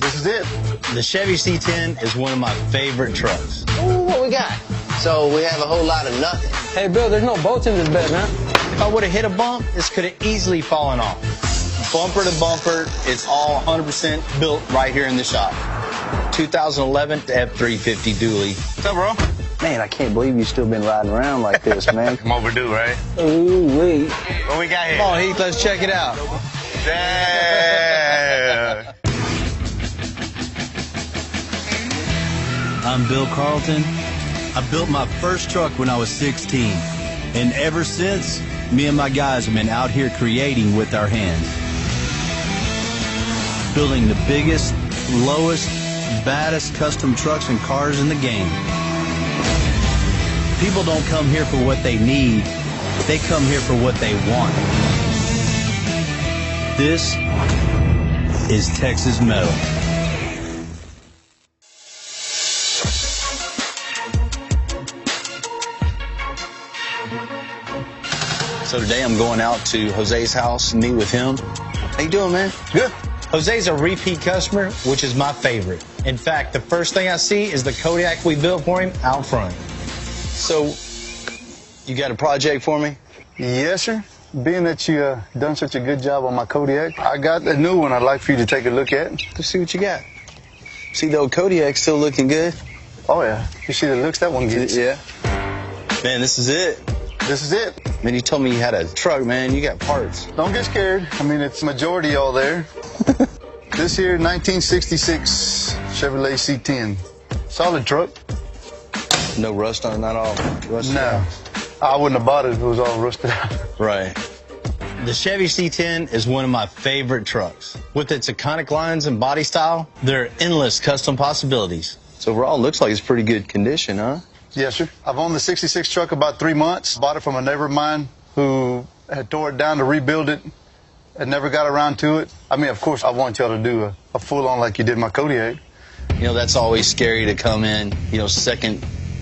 This is it. The Chevy C10 is one of my favorite trucks. Ooh, what we got? So we have a whole lot of nothing. Hey, Bill, there's no bolts in this bed, man. If I would have hit a bump, this could have easily fallen off. Bumper to bumper, it's all 100% built right here in the shop. 2011 F350 dually. What's up, bro? Man, I can't believe you've still been riding around like this, man. I'm overdue, right? Ooh, wait. What we got here? Come on, Heath, let's check it out. Damn. I'm Bill Carlton. I built my first truck when I was 16. And ever since, me and my guys have been out here creating with our hands. Building the biggest, lowest, baddest custom trucks and cars in the game. People don't come here for what they need. They come here for what they want. This is Texas Metal. So today I'm going out to Jose's house, meet with him. How you doing, man? Good. Jose's a repeat customer, which is my favorite. In fact, the first thing I see is the Kodiak we built for him out front. So, You got a project for me? yes, sir. Being that you done such a good job on my Kodiak, I got a new one I'd like for you to take a look at. Let's see what you got. See, the old Kodiak's still looking good. Oh, yeah. You see the looks that one gets? Yeah. Man, this is it. This is it. Man, you told me you had a truck, man. You got parts. Don't get scared. I mean, it's majority all there. This here, 1966 Chevrolet C10. Solid truck. No rust on it, not all rusted No. out? I wouldn't have bought it if it was all rusted out. Right. The Chevy C10 is one of my favorite trucks. With its iconic lines and body style, there are endless custom possibilities. So overall, it looks like it's pretty good condition, huh? Yes, sir. I've owned the 66 truck about 3 months. Bought it from a neighbor of mine who had tore it down to rebuild it and never got around to it. I mean, of course, I want y'all to do a full-on like you did my Kodiak. You know, that's always scary to come in, you know, second,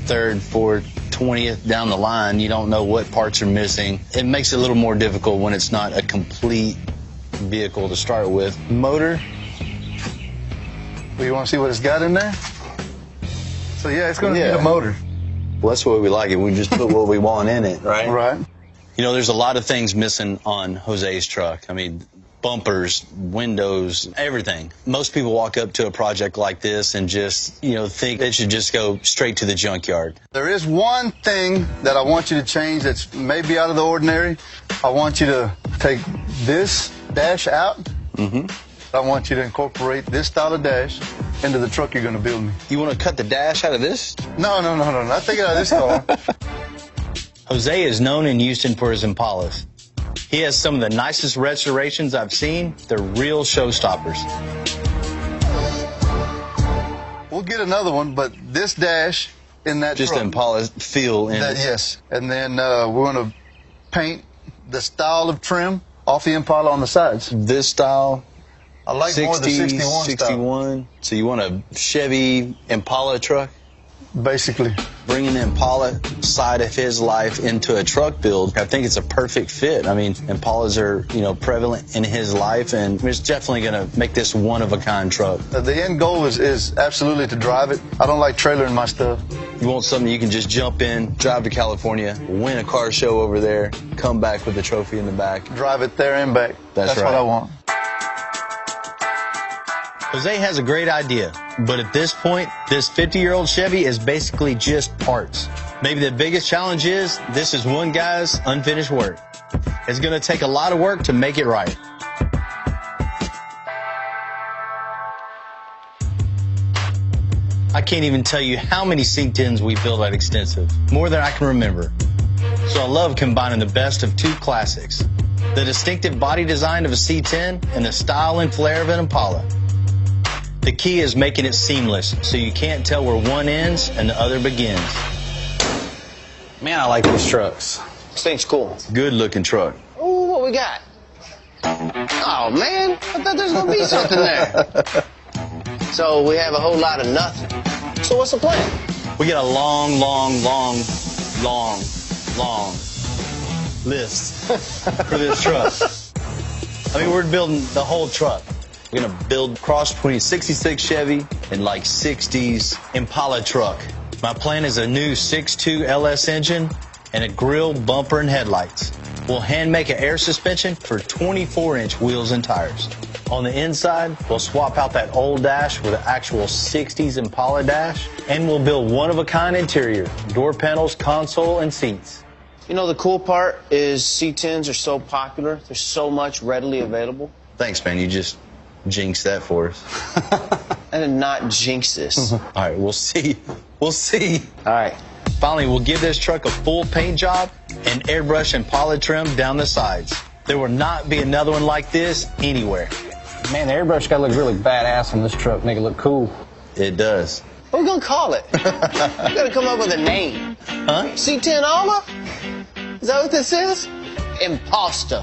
third, fourth, 20th down the line. You don't know what parts are missing. It makes it a little more difficult when it's not a complete vehicle to start with. Motor. Well, you want to see what it's got in there? So, yeah, it's going to Yeah. need a motor. Well, that's what we like it. We just put what we want in it, right? Right. You know, there's a lot of things missing on Jose's truck. I mean, bumpers, windows, everything. Most people walk up to a project like this and just, you know, think it should just go straight to the junkyard. There is one thing that I want you to change that's maybe out of the ordinary. I want you to take this dash out. Mm-hmm. I want you to incorporate this style of dash into the truck you're going to build me. You want to cut the dash out of this? No, not take it out of this car. Jose is known in Houston for his Impalas. He has some of the nicest restorations I've seen. They're real showstoppers. We'll get another one, but this dash in that Just truck. Impala feel in That, it. yes. And then we're going to paint the style of trim off the Impala on the sides. This style, I like more the 61 style. 61. So you want a Chevy Impala truck? Basically. Bringing the Impala side of his life into a truck build, I think it's a perfect fit. I mean, Impalas are, you know, prevalent in his life, and it's definitely going to make this one-of-a-kind truck. The end goal is absolutely to drive it. I don't like trailering my stuff. You want something you can just jump in, drive to California, win a car show over there, come back with a trophy in the back. Drive it there and back. That's right. what I want. Jose has a great idea, but at this point, this 50-year-old Chevy is basically just parts. Maybe the biggest challenge is this is one guy's unfinished work. It's going to take a lot of work to make it right. I can't even tell you how many C10s we built at Extensive, more than I can remember. So I love combining the best of two classics, the distinctive body design of a C10 and the style and flair of an Impala. The key is making it seamless, so you can't tell where one ends and the other begins. Man, I like these trucks. This thing's cool. Good looking truck. Ooh, what we got? Oh, man. I thought there was going to be something there. So we have a whole lot of nothing. So what's the plan? We got a long list for this truck. I mean, we're building the whole truck. We're gonna build cross between a 66 Chevy and like 60s Impala truck. My plan is a new 6.2 LS engine and a grill, bumper, and headlights. We'll hand make an air suspension for 24-inch wheels and tires. On the inside, we'll swap out that old dash with an actual 60s Impala dash, and we'll build one-of-a-kind interior, door panels, console, and seats. You know, the cool part is C10s are so popular. There's so much readily available. Thanks, man. You just jinxed that for us. I did not jinx this. All right, we'll see. We'll see. All right. Finally, we'll give this truck a full paint job and airbrush and poly trim down the sides. There will not be another one like this anywhere. Man, the airbrush gotta look really badass on this truck, make it look cool. It does. What are we gonna call it? We gotta come up with a name. Huh? C10 Alma? Is that what this is? Imposter.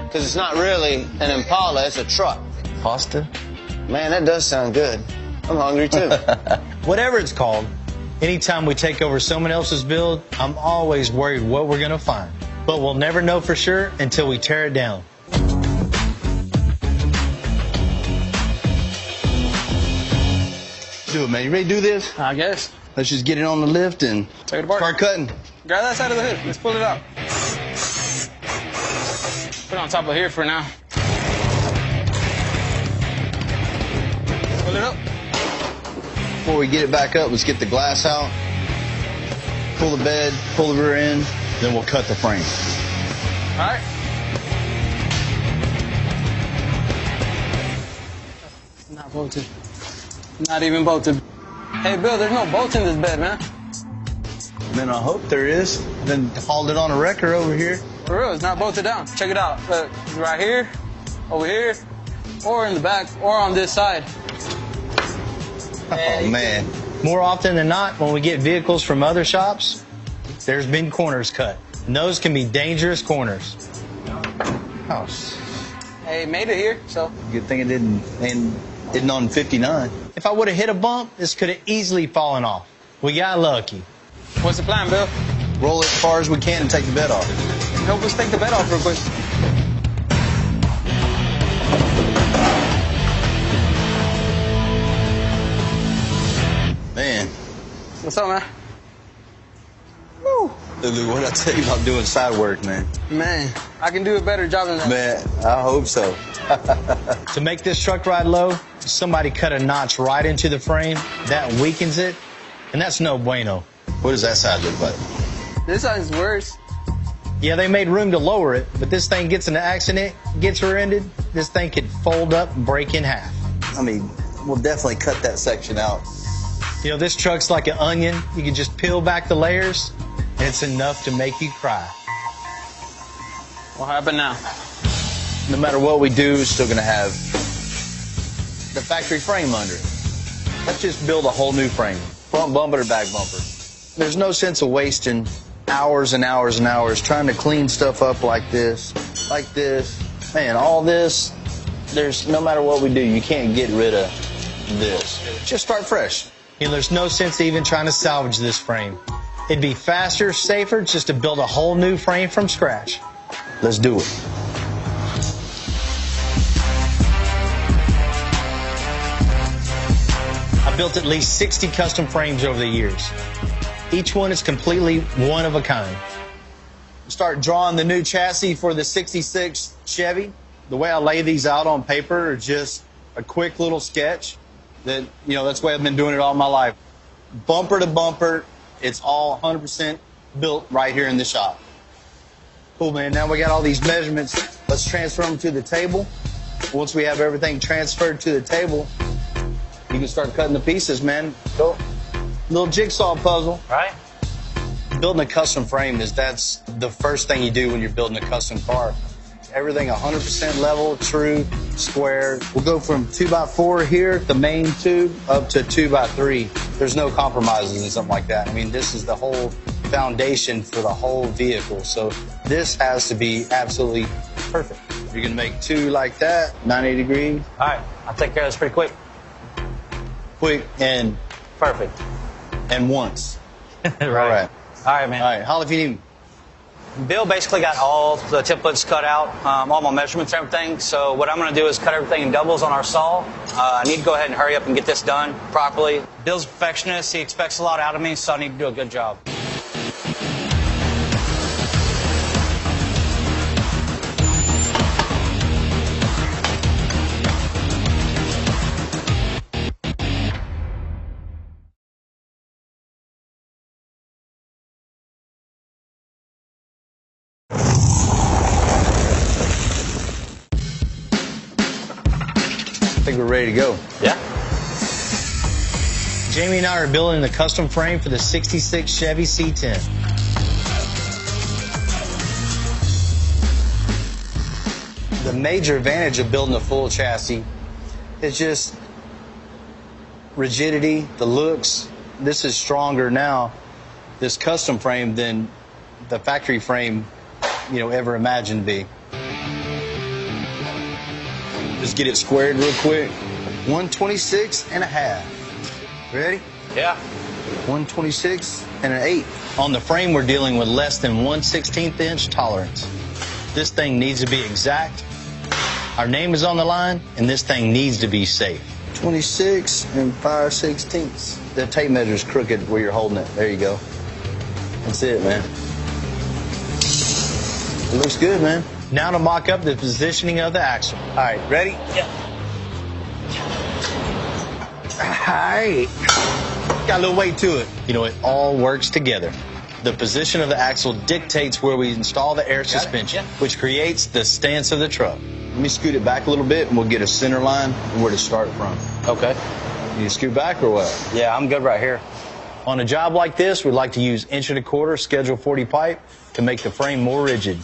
Because it's not really an Impala, it's a truck. Pasta? Man, that does sound good. I'm hungry too. Whatever it's called, anytime we take over someone else's build, I'm always worried what we're gonna find. But we'll never know for sure until we tear it down. Do it, man. You ready to do this? I guess. Let's just get it on the lift and Take it apart. start cutting. Grab that side of the hood. Let's pull it out. Put it on top of here for now. Pull it up. Before we get it back up, let's get the glass out, pull the bed, pull the rear end, then we'll cut the frame. All right. Not bolted. Not even bolted. Hey, Bill, there's no bolts in this bed, man. Man, I hope there is. Then hauled it on a wrecker over here. For real, it's not bolted down. Check it out. Look, it's right here, over here, or in the back, or on this side. Oh, man. More often than not, when we get vehicles from other shops, there's been corners cut. And those can be dangerous corners. Oh, Hey, made it here, so. good thing it didn't on 59. If I would have hit a bump, this could have easily fallen off. We got lucky. What's the plan, Bill? Roll it as far as we can and take the bed off. Help us take the bed off real quick. Man. What's up, man? Woo. Look, what I tell you about doing side work, man. Man, I can do a better job than that. Man, I hope so. To make this truck ride low, somebody cut a notch right into the frame. That weakens it, and that's no bueno. What does that side look like? This side's worse. Yeah, they made room to lower it, but this thing gets in an accident, gets rear-ended, this thing could fold up and break in half. I mean, we'll definitely cut that section out. You know, this truck's like an onion. You can just peel back the layers, and it's enough to make you cry. What happened now? No matter what we do, it's still gonna have the factory frame under it. Let's just build a whole new frame, front bumper to back bumper. There's no sense of wasting hours and hours and hours trying to clean stuff up like this. Man, all this, there's no matter what we do, you can't get rid of this. Just start fresh. You know, there's no sense even trying to salvage this frame. It'd be faster, safer, just to build a whole new frame from scratch. Let's do it. I built at least 60 custom frames over the years. Each one is completely one of a kind. Start drawing the new chassis for the 66 Chevy. The way I lay these out on paper is just a quick little sketch that, you know, that's the way I've been doing it all my life. Bumper to bumper, it's all 100% built right here in the shop. Cool, man. Now we got all these measurements. Let's transfer them to the table. Once we have everything transferred to the table, you can start cutting the pieces, man. Go. Little jigsaw puzzle. Right. Building a custom frame that's the first thing you do when you're building a custom car. Everything 100% level, true, square. We'll go from 2x4 here, the main tube, up to 2x3. There's no compromises and something like that. I mean, this is the whole foundation for the whole vehicle. So this has to be absolutely perfect. You're gonna make two like that, 90 degrees. All right, I'll take care of this pretty quick. Quick and Perfect. and once. Right. All right. All right, man. All right. Holla if you need me. Bill basically got all the templates cut out, all my measurements and everything. So what I'm going to do is cut everything in doubles on our saw. I need to go ahead and hurry up and get this done properly. Bill's a perfectionist. He expects a lot out of me, so I need to do a good job. I think we're ready to go. Yeah. Jamie and I are building the custom frame for the 66 Chevy C10. The major advantage of building a full chassis is just rigidity, the looks. This is stronger now, this custom frame, than the factory frame, ever imagined to be. Just get it squared real quick. 126 and a half. Ready? Yeah. 126 and an 8. On the frame, we're dealing with less than 1/16 inch tolerance. This thing needs to be exact. Our name is on the line, and this thing needs to be safe. 26 and 5/16. The tape measure's crooked where you're holding it. There you go. That's it, man. It looks good, man. Now to mock up the positioning of the axle. All right, ready? Yeah. All right. Got a little weight to it. It all works together. The position of the axle dictates where we install the air suspension, which creates the stance of the truck. Let me scoot it back a little bit, and we'll get a center line and where to start from. Okay. You scoot back or what? Yeah, I'm good right here. On a job like this, we like to use 1 1/4" Schedule 40 pipe to make the frame more rigid.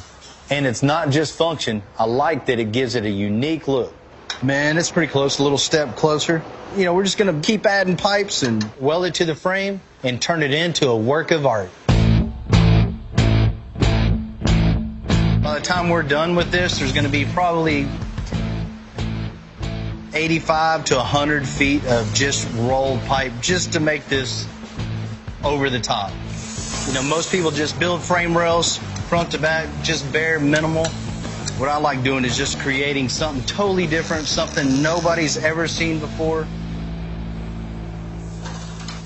And it's not just function. I like that it gives it a unique look. Man, it's pretty close, a little step closer. We're just going to keep adding pipes and weld it to the frame and turn it into a work of art. By the time we're done with this, there's going to be probably 85 to 100 feet of just rolled pipe just to make this over the top. Most people just build frame rails front to back, just bare minimal. What I like doing is just creating something totally different, something nobody's ever seen before.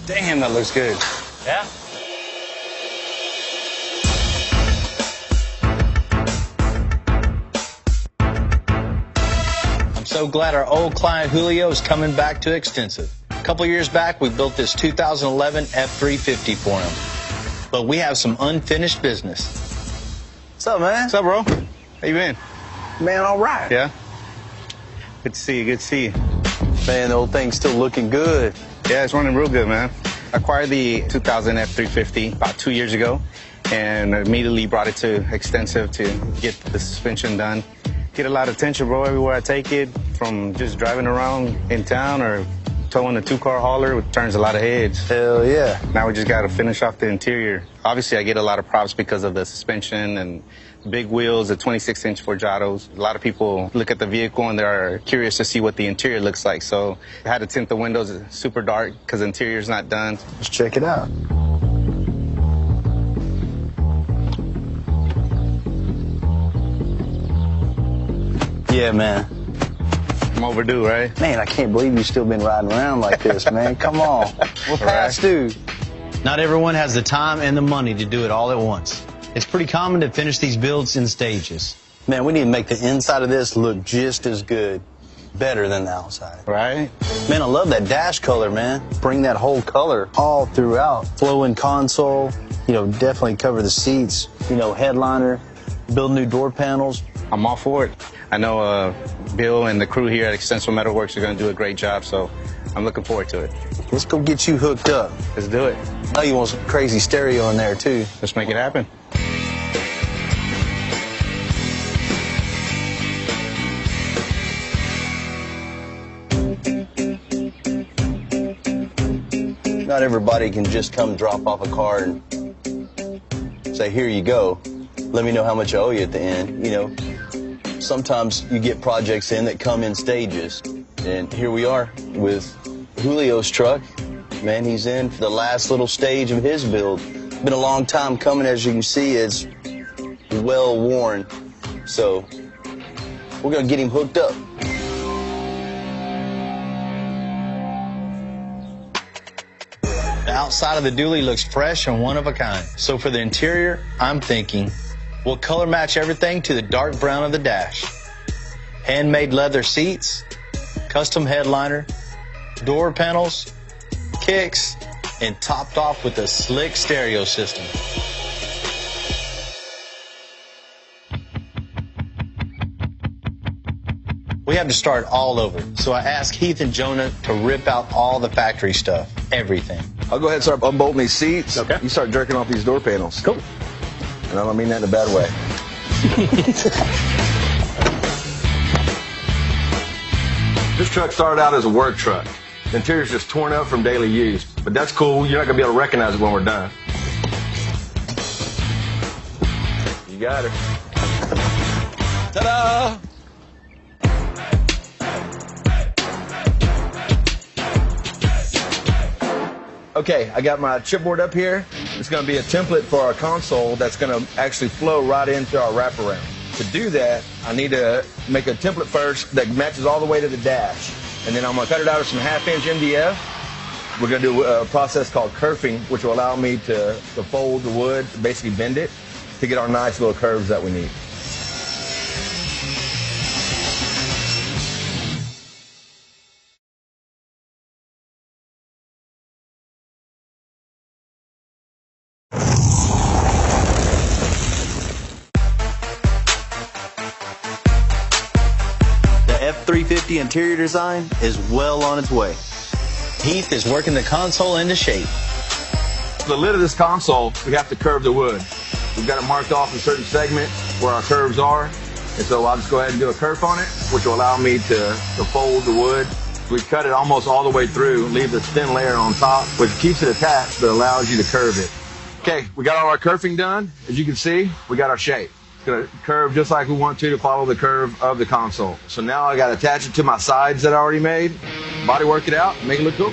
Damn, that looks good. Yeah. I'm so glad our old client Julio is coming back to Extensive. A couple years back, we built this 2011 F350 for him. But we have some unfinished business. What's up, man? What's up, bro? How you been? Man, all right. Yeah? Good to see you, good to see you. Man, the old thing's still looking good. Yeah, it's running real good, man. I acquired the 2000 F350 about 2 years ago and immediately brought it to Extensive to get the suspension done. Get a lot of attention, bro, everywhere I take it, from just driving around in town or towing a 2-car hauler, which turns a lot of heads. Hell yeah. Now we just got to finish off the interior. Obviously, I get a lot of props because of the suspension and big wheels, the 26-inch Forjados. A lot of people look at the vehicle and they're curious to see what the interior looks like. So I had to tint the windows super dark because the interior's not done. Let's check it out. Yeah, man. I'm overdue, right? Man, I can't believe you've still been riding around like this, man. Come on. We're past due. Not everyone has the time and the money to do it all at once. It's pretty common to finish these builds in stages. Man, we need to make the inside of this look just as good, better than the outside. Right? Man, I love that dash color, man. Bring that whole color all throughout. Flowing console, definitely cover the seats, headliner, build new door panels. I'm all for it. I know Bill and the crew here at Extensive Metalworks are going to do a great job, so I'm looking forward to it. Let's go get you hooked up. Let's do it. I know you want some crazy stereo in there, too. Let's make it happen. Not everybody can just come drop off a car and say, here you go. Let me know how much I owe you at the end. Sometimes you get projects in that come in stages. And here we are with Julio's truck. Man, he's in for the last little stage of his build. Been a long time coming, as you can see. It's well worn. So we're gonna get him hooked up. The outside of the dually looks fresh and one of a kind. So for the interior, I'm thinking we'll color match everything to the dark brown of the dash. Handmade leather seats, custom headliner, door panels, kicks, and topped off with a slick stereo system. We have to start all over, so I asked Heath and Jonah to rip out all the factory stuff, everything. I'll go ahead and start unbolting these seats. Okay. You start jerking off these door panels. Cool. And I don't mean that in a bad way. This truck started out as a work truck. The interior's just torn up from daily use. But that's cool. You're not going to be able to recognize it when we're done. You got her. Ta-da! Okay, I got my chipboard up here. It's going to be a template for our console that's going to actually flow right into our wraparound. To do that, I need to make a template first that matches all the way to the dash. And then I'm going to cut it out of some 1/2-inch MDF. We're going to do a process called kerfing, which will allow me to fold the wood, basically bend it, to get our nice little curves that we need. F350 interior design is well on its way. Heath is working the console into shape. The lid of this console, we have to curve the wood. We've got it marked off in certain segments where our curves are. And so I'll just go ahead and do a kerf on it, which will allow me to fold the wood. We cut it almost all the way through, leave this thin layer on top, which keeps it attached but allows you to curve it. Okay, we got all our kerfing done. As you can see, we got our shape. It's gonna curve just like we want to follow the curve of the console. So now I gotta attach it to my sides that I already made, body work it out, make it look cool.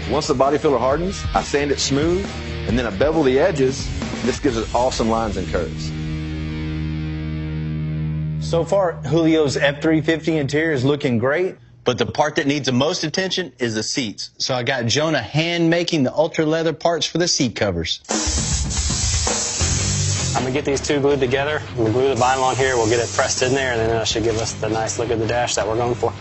Once the body filler hardens, I sand it smooth, and then I bevel the edges. This gives it awesome lines and curves. So far, Julio's F350 interior is looking great, but the part that needs the most attention is the seats. So I got Jonah hand making the ultra leather parts for the seat covers. I'm gonna get these two glued together. We'll glue the vinyl on here, we'll get it pressed in there, and then that should give us the nice look of the dash that we're going for.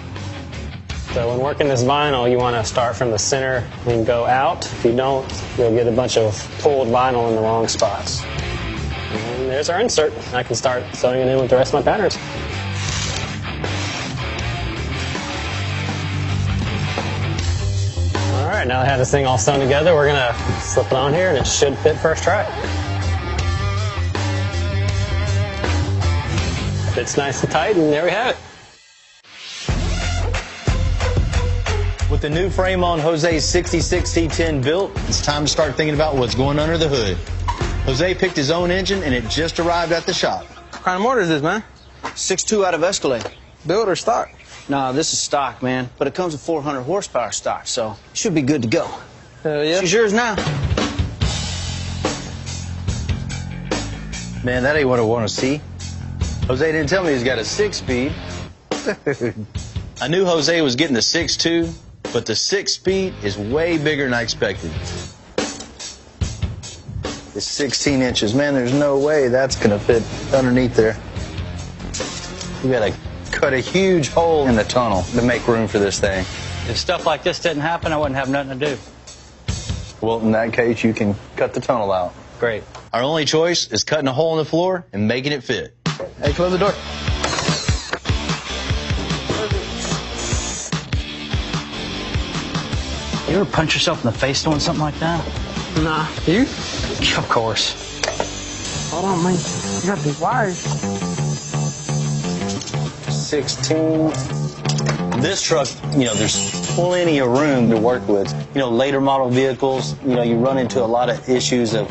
So when working this vinyl, you want to start from the center and go out. If you don't, you'll get a bunch of pulled vinyl in the wrong spots. And there's our insert. I can start sewing it in with the rest of my patterns. All right, now I have this thing all sewn together, we're gonna slip it on here and it should fit first try. Fits nice and tight, and there we have it. With the new frame on Jose's 66 C10 built, it's time to start thinking about what's going under the hood. Jose picked his own engine and it just arrived at the shop. What kind of motor is this, man? 6.2 out of Escalade. Built or stock? Nah, this is stock, man. But it comes with 400 horsepower stock, so it should be good to go. Hell yeah. She's yours now. Man, that ain't what I want to see. Jose didn't tell me he's got a 6-speed. I knew Jose was getting the 6.2, but the 6-speed is way bigger than I expected. It's 16 inches. Man, there's no way that's going to fit underneath there. You got to cut a huge hole in the tunnel to make room for this thing. If stuff like this didn't happen, I wouldn't have nothing to do. Well, in that case, you can cut the tunnel out. Great. Our only choice is cutting a hole in the floor and making it fit. Hey, close the door. You ever punch yourself in the face doing something like that? Nah. You? Of course. Hold on, man. You got these wires. 16. This truck, you know, there's plenty of room to work with. You know, later model vehicles, you know, you run into a lot of issues of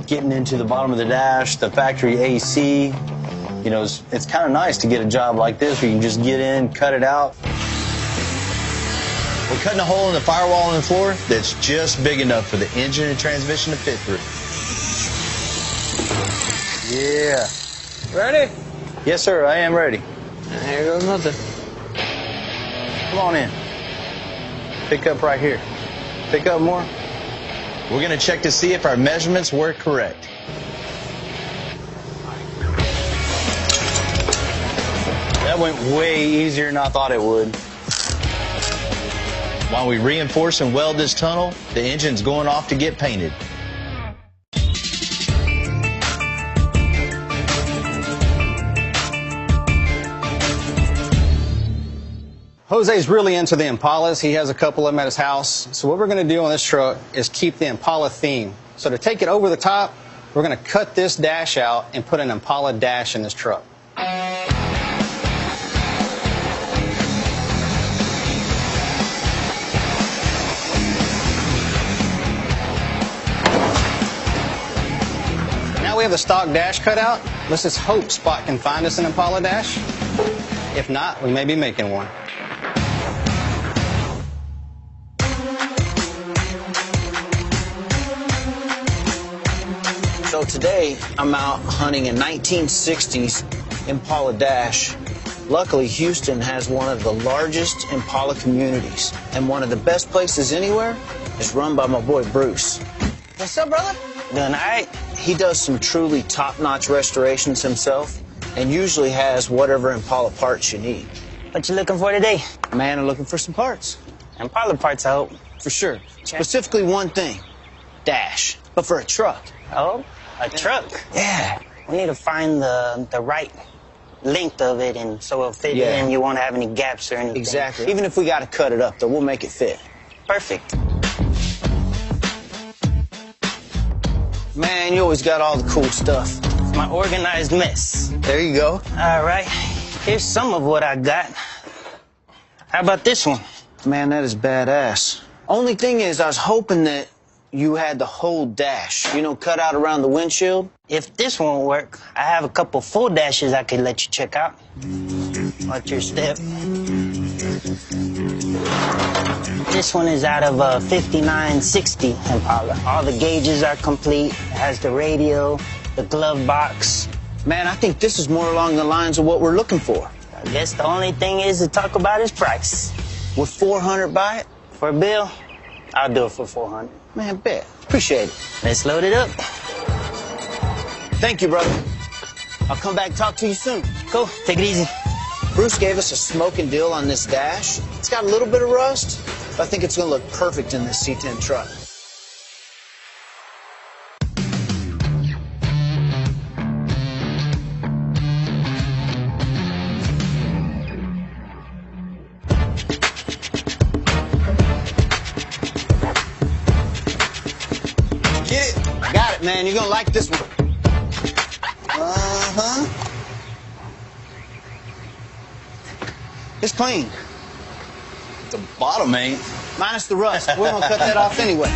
getting into the bottom of the dash, the factory AC. You know, it's kind of nice to get a job like this where you can just get in, cut it out. We're cutting a hole in the firewall on the floor that's just big enough for the engine and transmission to fit through. Yeah. Ready? Yes, sir, I am ready. Here goes nothing. Come on in. Pick up right here. Pick up more. We're going to check to see if our measurements were correct. That went way easier than I thought it would. While we reinforce and weld this tunnel, the engine's going off to get painted. Jose's really into the Impalas. He has a couple of them at his house. So what we're going to do on this truck is keep the Impala theme. So to take it over the top, we're going to cut this dash out and put an Impala dash in this truck. Now we have the stock dash cut out. Let's just hope Spot can find us an Impala dash. If not, we may be making one. So today, I'm out hunting a 1960s Impala Dash. Luckily, Houston has one of the largest Impala communities, and one of the best places anywhere is run by my boy Bruce. What's up, brother? Doing all right? He does some truly top-notch restorations himself, and usually has whatever Impala parts you need. What you looking for today? Man, I'm looking for some parts. Impala parts, I hope. For sure. Specifically one thing. Dash. But for a truck. Oh, a truck? Yeah. We need to find the right length of it, and so it'll fit in. You won't have any gaps or anything. Exactly. Even if we got to cut it up, though, we'll make it fit. Perfect. Man, you always got all the cool stuff. It's my organized mess. There you go. All right. Here's some of what I got. How about this one? Man, that is badass. Only thing is, I was hoping that you had the whole dash, you know, cut out around the windshield. If this won't work, I have a couple full dashes I could let you check out. Watch your step. This one is out of a 5960 Impala. All the gauges are complete. It has the radio, the glove box. Man, I think this is more along the lines of what we're looking for. I guess the only thing is to talk about is price. Would 400 buy it? For a bill, I'll do it for 400. Man, bet. Appreciate it. Let's load it up. Thank you, brother. I'll come back and talk to you soon. Cool. Take it easy. Bruce gave us a smoking deal on this dash. It's got a little bit of rust, but I think it's going to look perfect in this C10 truck. Get it? I got it, man. You're going to like this one. Uh-huh. It's clean. The bottom ain't. Minus the rust. We're going to cut that off anyway.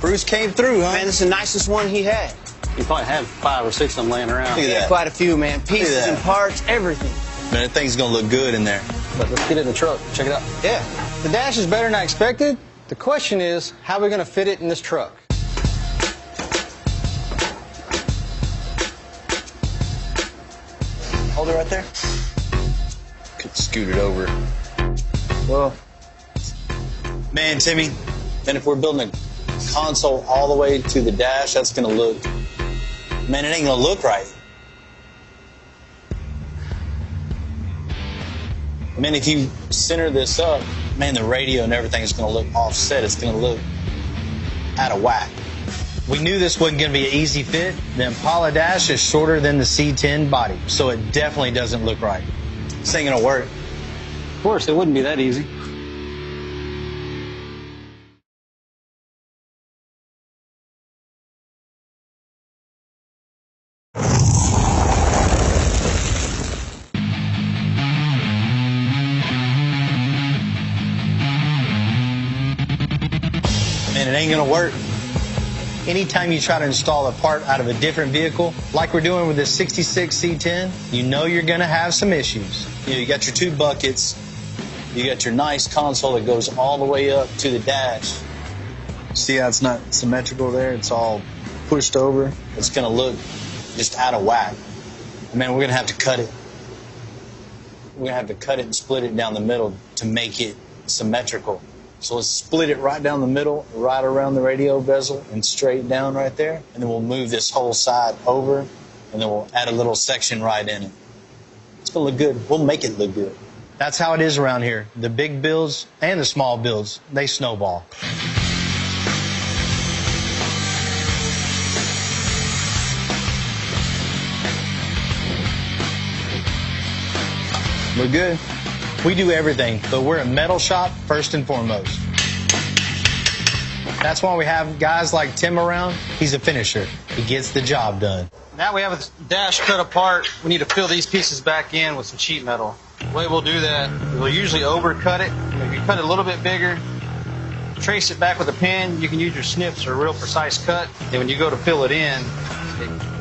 Bruce came through, huh? Man, this is the nicest one he had. You probably have 5 or 6 of them laying around. Look at that. Quite a few, man. Pieces that. and parts, everything. Man, that thing's gonna look good in there. But let's get it in the truck. Check it out. Yeah. The dash is better than I expected. The question is, how are we going to fit it in this truck? Hold it right there. Could scoot it over. Well, Man, Timmy, and if we're building a console all the way to the dash, that's gonna look, man, it ain't gonna look right. Man, if you center this up, man, the radio and everything is gonna look offset. It's gonna look out of whack. We knew this wasn't gonna be an easy fit. The Impala dash is shorter than the C10 body, so it definitely doesn't look right. This ain't gonna work. Of course, it wouldn't be that easy. Man, it ain't gonna work. Anytime you try to install a part out of a different vehicle, like we're doing with the 66 C10, you know you're gonna have some issues. You know, you got your two buckets, You got your nice console that goes all the way up to the dash. See how it's not symmetrical there? It's all pushed over. It's going to look just out of whack. Man, we're going to have to cut it. We're going to have to cut it and split it down the middle to make it symmetrical. So let's split it right down the middle, right around the radio bezel, and straight down right there. And then we'll move this whole side over, and then we'll add a little section right in it. It's going to look good. We'll make it look good. That's how it is around here. The big builds and the small builds, they snowball. We're good. We do everything, but we're a metal shop first and foremost. That's why we have guys like Tim around. He's a finisher. He gets the job done. Now we have a dash cut apart. We need to fill these pieces back in with some sheet metal. The way we'll do that, we'll usually overcut it. If you cut it a little bit bigger, trace it back with a pen. You can use your snips for a real precise cut. And when you go to fill it in,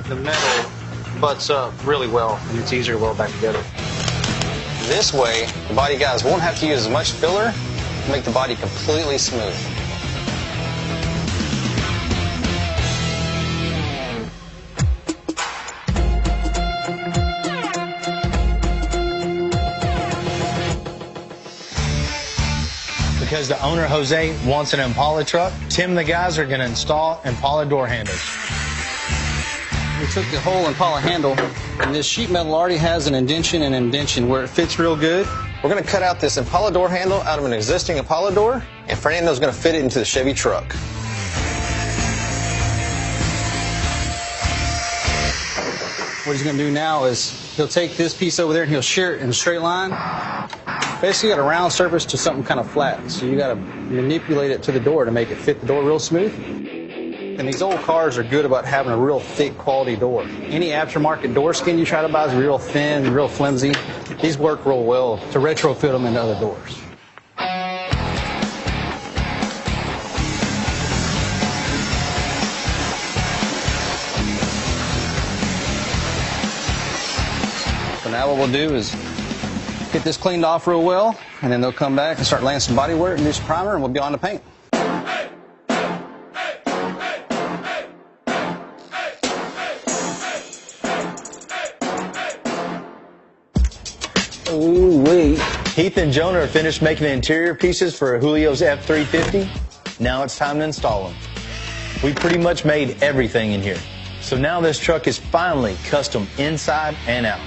the metal butts up really well, and it's easier to weld back together. This way, the body guys won't have to use as much filler to make the body completely smooth. Because the owner, Jose, wants an Impala truck, Tim and the guys are going to install Impala door handles. We took the whole Impala handle, and this sheet metal already has an indention and indention where it fits real good. We're going to cut out this Impala door handle out of an existing Impala door, and Fernando's going to fit it into the Chevy truck. What he's going to do now is he'll take this piece over there and he'll shear it in a straight line. Basically, you got a round surface to something kind of flat, so you got to manipulate it to the door to make it fit the door real smooth. And these old cars are good about having a real thick quality door. Any aftermarket door skin you try to buy is real thin, real flimsy. These work real well to retrofit them into other doors. So now what we'll do is get this cleaned off real well, and then they'll come back and start laying some body work and do some primer, and we'll be on to paint. Ooh, wait. Heath and Jonah are finished making the interior pieces for Julio's F350. Now it's time to install them. We pretty much made everything in here. So now this truck is finally custom inside and out.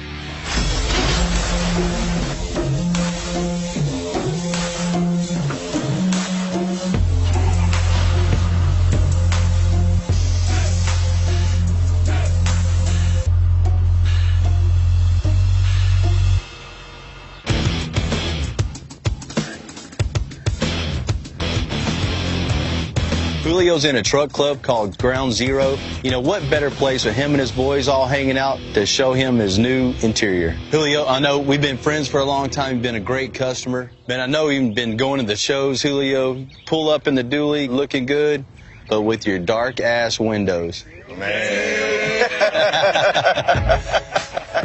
Julio's in a truck club called Ground Zero. You know, what better place for him and his boys all hanging out to show him his new interior. Julio, I know we've been friends for a long time. You've been a great customer. Man, I know you've been going to the shows, Julio. Pull up in the dually, looking good, but with your dark-ass windows. Man.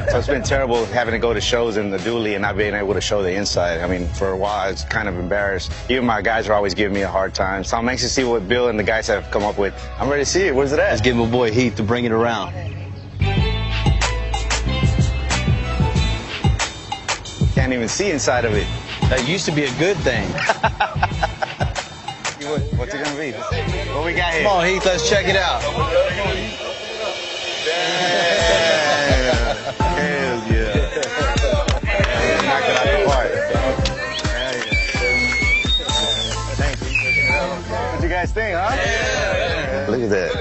So it's been terrible having to go to shows in the dually and not being able to show the inside. I mean, for a while, I was kind of embarrassed. Even my guys are always giving me a hard time. So I'm anxious to see what Bill and the guys have come up with. I'm ready to see it. Where's it at? Let's give my boy Heath to bring it around. Can't even see inside of it. That used to be a good thing. What's it going to be? What we got here? Come on, Heath, let's check it out. Hell yeah. Knock it out the park. Thank you. What you guys think, huh? Yeah. Look at that.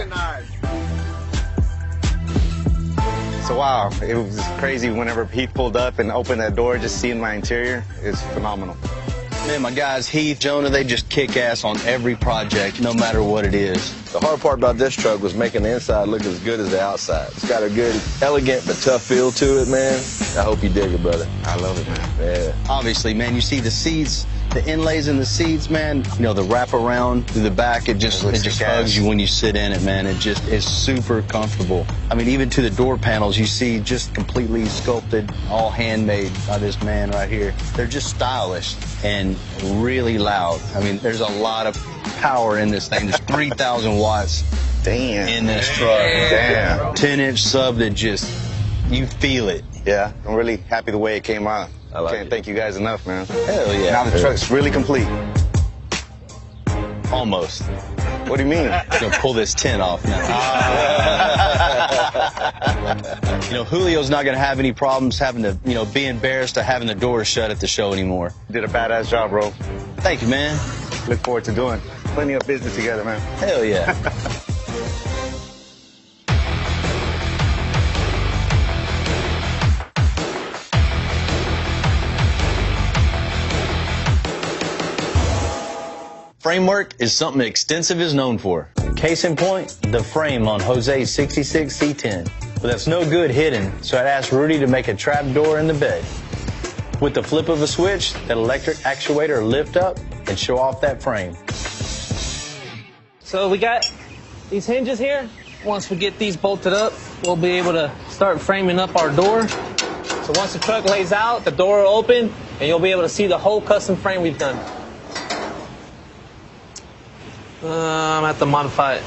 So wow, it was crazy whenever Heath pulled up and opened that door, just seeing my interior. It's phenomenal. Man, my guys, Heath, Jonah, they just kick ass on every project, no matter what it is. The hard part about this truck was making the inside look as good as the outside. It's got a good, elegant, but tough feel to it, man. I hope you dig it, brother. I love it, man. Yeah. Obviously, man, you see the seats, The inlays in the seats, man, you know, the wraparound through the back, it just hugs you when you sit in it, man. It just is super comfortable. I mean, even to the door panels, you see just completely sculpted, all handmade by this man right here. They're just stylish and really loud. I mean, there's a lot of power in this thing. There's 3,000 watts in this truck. Damn. 10-inch sub that just, you feel it. Yeah, I'm really happy the way it came out. I can't thank you guys enough, man. Hell yeah. Now the truck's really complete. Almost. What do you mean? I'm gonna pull this tent off now. You know, Julio's not gonna have any problems having to, you know, be embarrassed of having the doors shut at the show anymore. You did a badass job, bro. Thank you, man. Look forward to doing plenty of business together, man. Hell yeah. Framework is something Extensive is known for. Case in point, the frame on Jose's 66 C10. But that's no good hidden, so I'd asked Rudy to make a trap door in the bed. With the flip of a switch, that electric actuator will lift up and show off that frame. So we got these hinges here. Once we get these bolted up, we'll be able to start framing up our door. So once the truck lays out, the door will open, and you'll be able to see the whole custom frame we've done. I'm gonna have to modify it.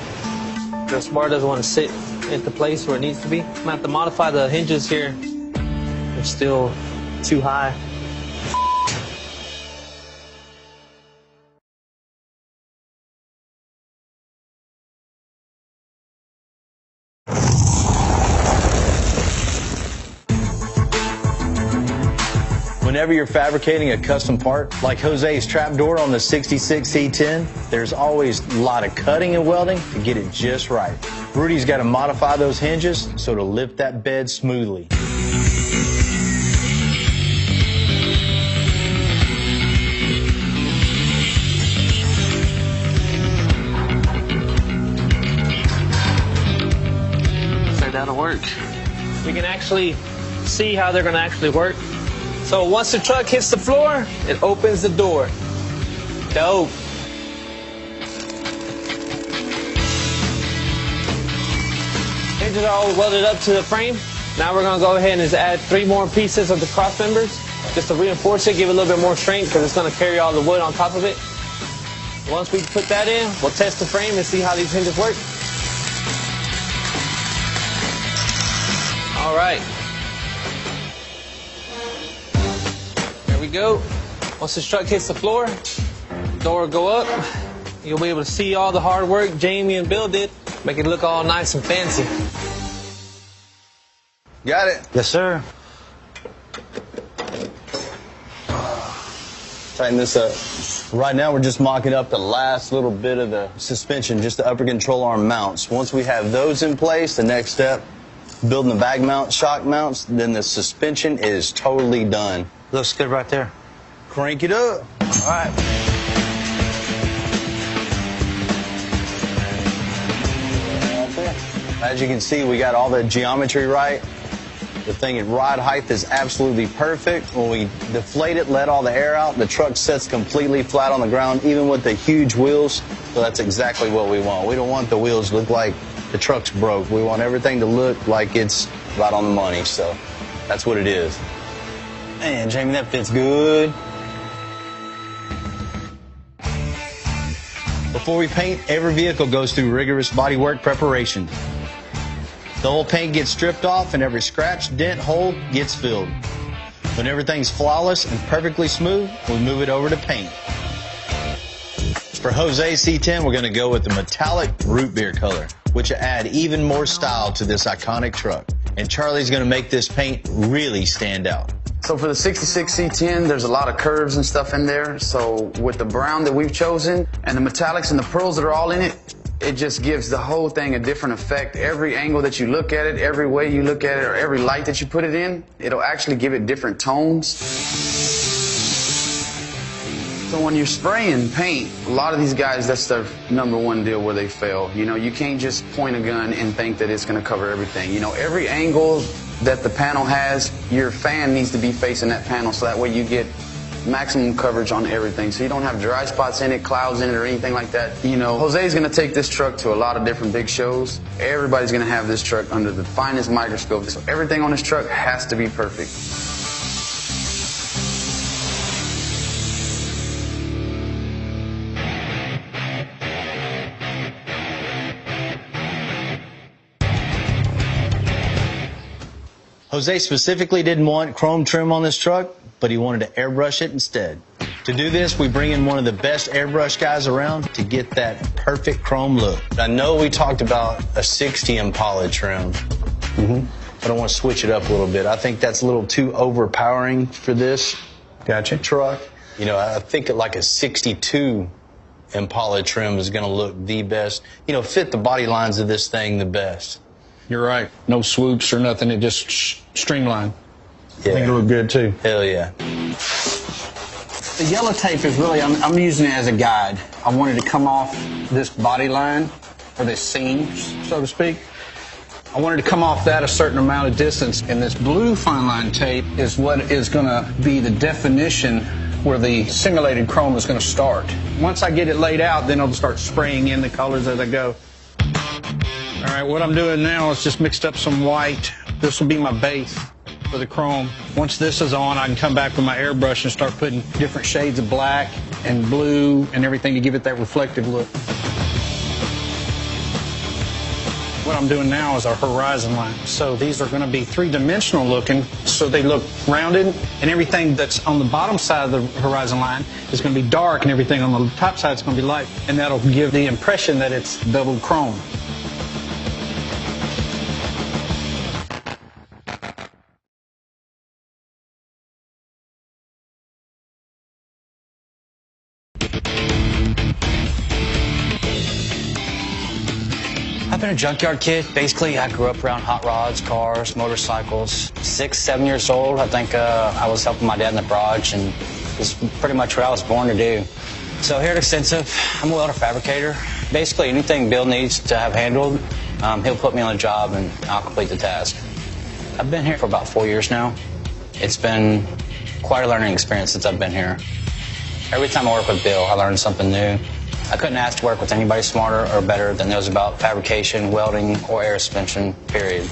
This bar doesn't want to sit at the place where it needs to be. I'm gonna have to modify the hinges here. They're still too high. Whenever you're fabricating a custom part, like Jose's trap door on the 66 C10, there's always a lot of cutting and welding to get it just right. Rudy's got to modify those hinges so it'll lift that bed smoothly. So that'll work. We can actually see how they're going to actually work. So once the truck hits the floor, it opens the door. Dope. Hinges are all welded up to the frame. Now we're going to go ahead and just add 3 more pieces of the cross members just to reinforce it, give it a little bit more strength because it's going to carry all the wood on top of it. Once we put that in, we'll test the frame and see how these hinges work. All right. Go. Once this truck hits the floor, the door will go up. You'll be able to see all the hard work Jamie and Bill did, make it look all nice and fancy. Got it? Yes, sir. Tighten this up. Right now we're just mocking up the last little bit of the suspension, just the upper control arm mounts. Once we have those in place, the next step, building the bag mount, shock mounts, then the suspension is totally done. Looks good right there. Crank it up. All right. As you can see, we got all the geometry right. The thing at ride height is absolutely perfect. When we deflate it, let all the air out, the truck sits completely flat on the ground, even with the huge wheels. So that's exactly what we want. We don't want the wheels to look like the truck's broke. We want everything to look like it's right on the money. So that's what it is. Man, Jamie, that fits good. Before we paint, every vehicle goes through rigorous bodywork preparation. The whole paint gets stripped off and every scratch, dent, hole gets filled. When everything's flawless and perfectly smooth, we move it over to paint. For Jose's C10, we're going to go with the metallic root beer color, which will add even more style to this iconic truck. And Charlie's going to make this paint really stand out. So for the 66 C10, there's a lot of curves and stuff in there. So with the brown that we've chosen and the metallics and the pearls that are all in it, it just gives the whole thing a different effect. Every angle that you look at it, every way you look at it, or every light that you put it in, it'll actually give it different tones. So when you're spraying paint, a lot of these guys, that's their #1 deal where they fail. You know, you can't just point a gun and think that it's going to cover everything. You know, every angle that the panel has, your fan needs to be facing that panel so that way you get maximum coverage on everything. So you don't have dry spots in it, clouds in it, or anything like that. You know, Jose's gonna take this truck to a lot of different big shows. Everybody's gonna have this truck under the finest microscope. So everything on this truck has to be perfect. Jose specifically didn't want chrome trim on this truck, but he wanted to airbrush it instead. To do this, we bring in one of the best airbrush guys around to get that perfect chrome look. I know we talked about a 60 Impala trim, but I want to switch it up a little bit. I think that's a little too overpowering for this truck. You know, I think like a 62 Impala trim is going to look the best, you know, fit the body lines of this thing the best. You're right. No swoops or nothing. It just streamlined. Yeah. I think it looked good, too. Hell yeah. The yellow tape is really, I'm using it as a guide. I wanted to come off this body line, or this seam, so to speak. I wanted to come off that a certain amount of distance, and this blue fine line tape is what is going to be the definition where the simulated chrome is going to start. Once I get it laid out, then I'll start spraying in the colors as I go. All right, what I'm doing now is just mixed up some white. This will be my base for the chrome. Once this is on, I can come back with my airbrush and start putting different shades of black and blue and everything to give it that reflective look. What I'm doing now is our horizon line. So these are going to be three-dimensional looking, so they look rounded, and everything that's on the bottom side of the horizon line is going to be dark, and everything on the top side is going to be light, and that'll give the impression that it's double chrome. I've been a junkyard kid. Basically, I grew up around hot rods, cars, motorcycles. 6, 7 years old, I think I was helping my dad in the garage, and it's pretty much what I was born to do. So here at Extensive, I'm a welder fabricator. Basically, anything Bill needs to have handled, he'll put me on a job and I'll complete the task. I've been here for about 4 years now. It's been quite a learning experience since I've been here. Every time I work with Bill, I learn something new. I couldn't ask to work with anybody smarter or better than those about fabrication, welding, or air suspension, period.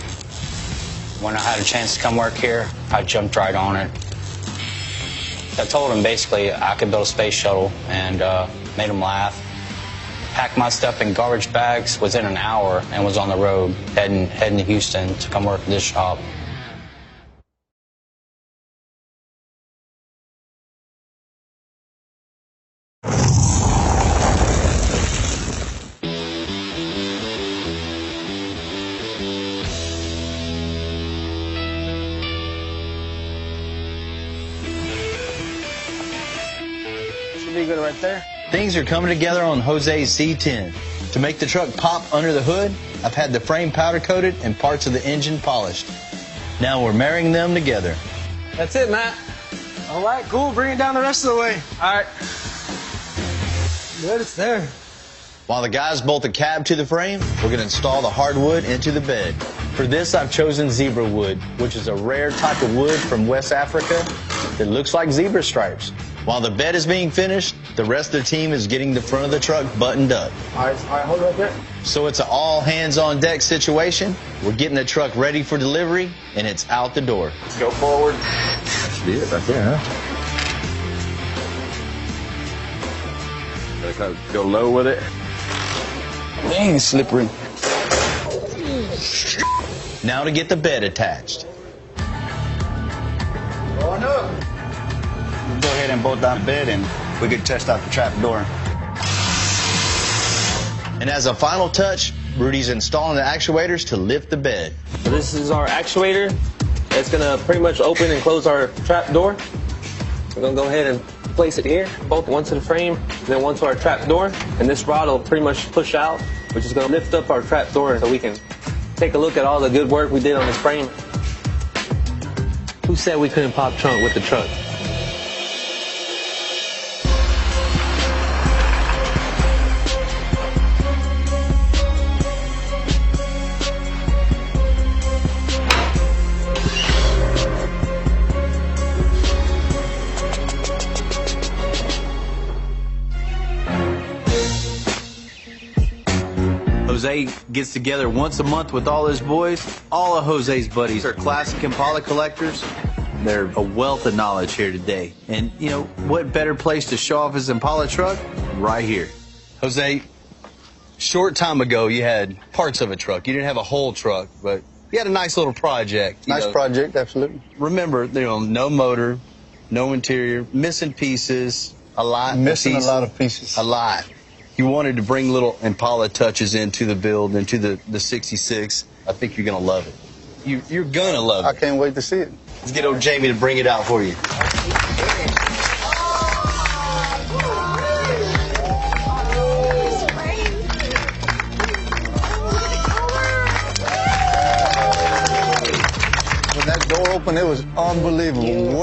When I had a chance to come work here, I jumped right on it. I told him basically I could build a space shuttle and made him laugh. Packed my stuff in garbage bags within an hour and was on the road heading to Houston to come work at this shop. Be good right there. Things are coming together on Jose's C10. To make the truck pop under the hood, I've had the frame powder coated and parts of the engine polished. Now we're marrying them together. That's it, Matt. All right, cool. Bring it down the rest of the way. All right. Good, it's there. While the guys bolt the cab to the frame, we're going to install the hardwood into the bed. For this, I've chosen zebra wood, which is a rare type of wood from West Africa that looks like zebra stripes. While the bed is being finished, the rest of the team is getting the front of the truck buttoned up. All right, hold it right there. So it's an all hands on deck situation. We're getting the truck ready for delivery, and it's out the door. Let's go forward. Should be it right there, huh? Gotta kind of go low with it. Dang, it's slippery. Now to get the bed attached. Going up. Go ahead and bolt that bed and we could test out the trap door. And as a final touch, Rudy's installing the actuators to lift the bed. So this is our actuator. It's gonna pretty much open and close our trap door. We're gonna go ahead and place it here, both one to the frame, and then one to our trap door. And this rod will pretty much push out, which is gonna lift up our trap door so we can take a look at all the good work we did on this frame. Who said we couldn't pop trunk with the truck? Jose gets together once a month with all his boys. All of Jose's buddies are classic Impala collectors. They're a wealth of knowledge here today. And, you know, what better place to show off his Impala truck? Right here. Jose, short time ago, you had parts of a truck. You didn't have a whole truck, but you had a nice little project. Nice project, absolutely. Remember, you know, no motor, no interior, missing pieces, a lot. Missing a lot of pieces. A lot. You wanted to bring little Impala touches into the build, into the 66. I think you're going to love it. You're going to love it. I can't wait to see it. Let's get old Jamie to bring it out for you. When that door opened, it was unbelievable. Beautiful.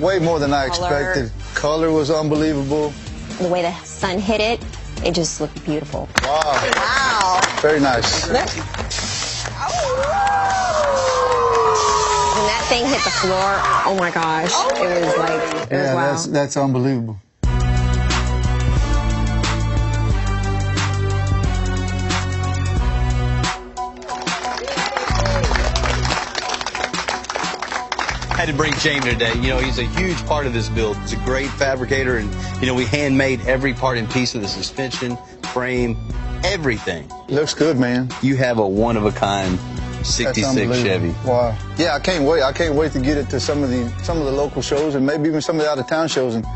Way more than I expected. Color was unbelievable. The way the sun hit it, it just looked beautiful. Wow. Wow. Very nice. When that thing hit the floor, oh my gosh, it was like, Yeah, wow. that's unbelievable. Had to bring Jamie today. You know, he's a huge part of this build. He's a great fabricator, and, you know, we handmade every part and piece of the suspension, frame, everything. Looks good, man. You have a one-of-a-kind That's 66 Chevy. Wow. Yeah, I can't wait. I can't wait to get it to some of the local shows and maybe even some of the out-of-town shows. And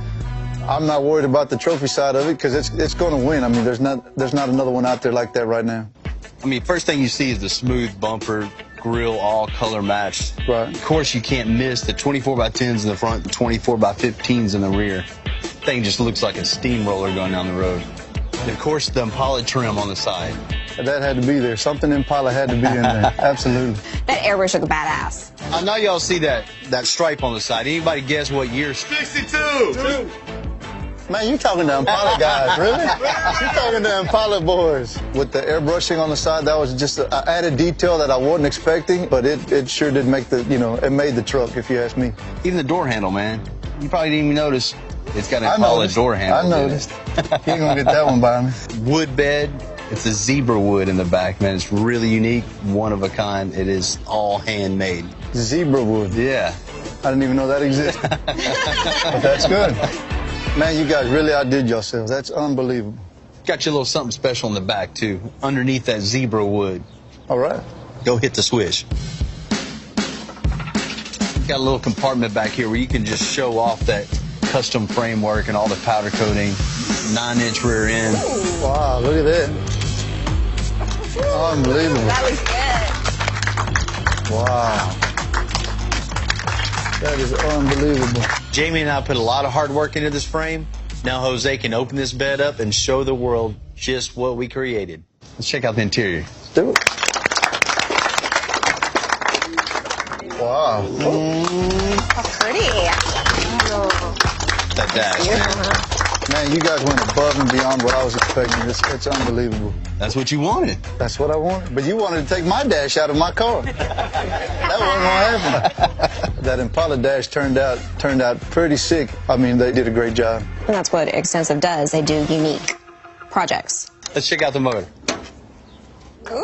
I'm not worried about the trophy side of it because it's going to win. I mean, there's not another one out there like that right now. I mean, first thing you see is the smooth bumper, grill, all color matched. Right. Of course, you can't miss the 24x10s in the front and 24x15s in the rear. Thing just looks like a steamroller going down the road. And of course, the Impala trim on the side. That had to be there. Something Impala had to be in there. Absolutely. That airbrush looked badass. I know y'all see that stripe on the side. Anybody guess what year? 62. Man, you talking to Impala guys, really? You talking to Impala boys. With the airbrushing on the side, that was just an added detail that I wasn't expecting, but it sure did make it made the truck, if you ask me. Even the door handle, man. You probably didn't even notice it's got an Impala door handle. I noticed. You ain't gonna get that one by me. Wood bed. It's a zebra wood in the back, man. It's really unique, one of a kind. It is all handmade. Zebra wood. Yeah. I didn't even know that existed. But that's good. Man, you guys really outdid yourselves. That's unbelievable. Got you a little something special in the back, too, underneath that zebra wood. All right. Go hit the switch. Got a little compartment back here where you can just show off that custom framework and all the powder coating, 9-inch rear end. Wow, look at that. Unbelievable. That was good. Wow. That is unbelievable. Jamie and I put a lot of hard work into this frame. Now Jose can open this bed up and show the world just what we created. Let's check out the interior. Let's do it. Wow. How pretty. That dash, man. Man, you guys went above and beyond what I was expecting. It's unbelievable. That's what you wanted. That's what I wanted. But you wanted to take my dash out of my car. That wasn't gonna happen. That Impala dash turned out pretty sick. I mean, they did a great job. And that's what Extensive does. They do unique projects. Let's check out the motor. Ooh.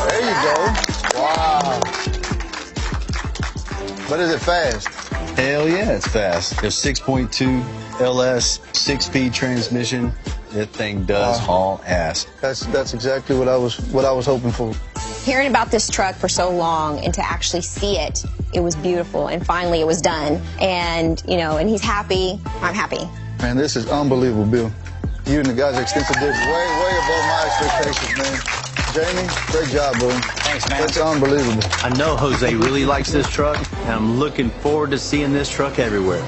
There you go. Wow. But is it fast? Hell yeah, it's fast. There's 6.2 LS, 6-speed transmission. That thing does haul ass. That's exactly what I was hoping for. Hearing about this truck for so long and to actually see it, it was beautiful. And finally it was done. And, you know, and he's happy. I'm happy. Man, this is unbelievable, Bill. You and the guys at Extensive did way above my expectations, man. Jamie, great job, bro. Thanks, man. That's unbelievable. I know Jose really likes this truck, and I'm looking forward to seeing this truck everywhere.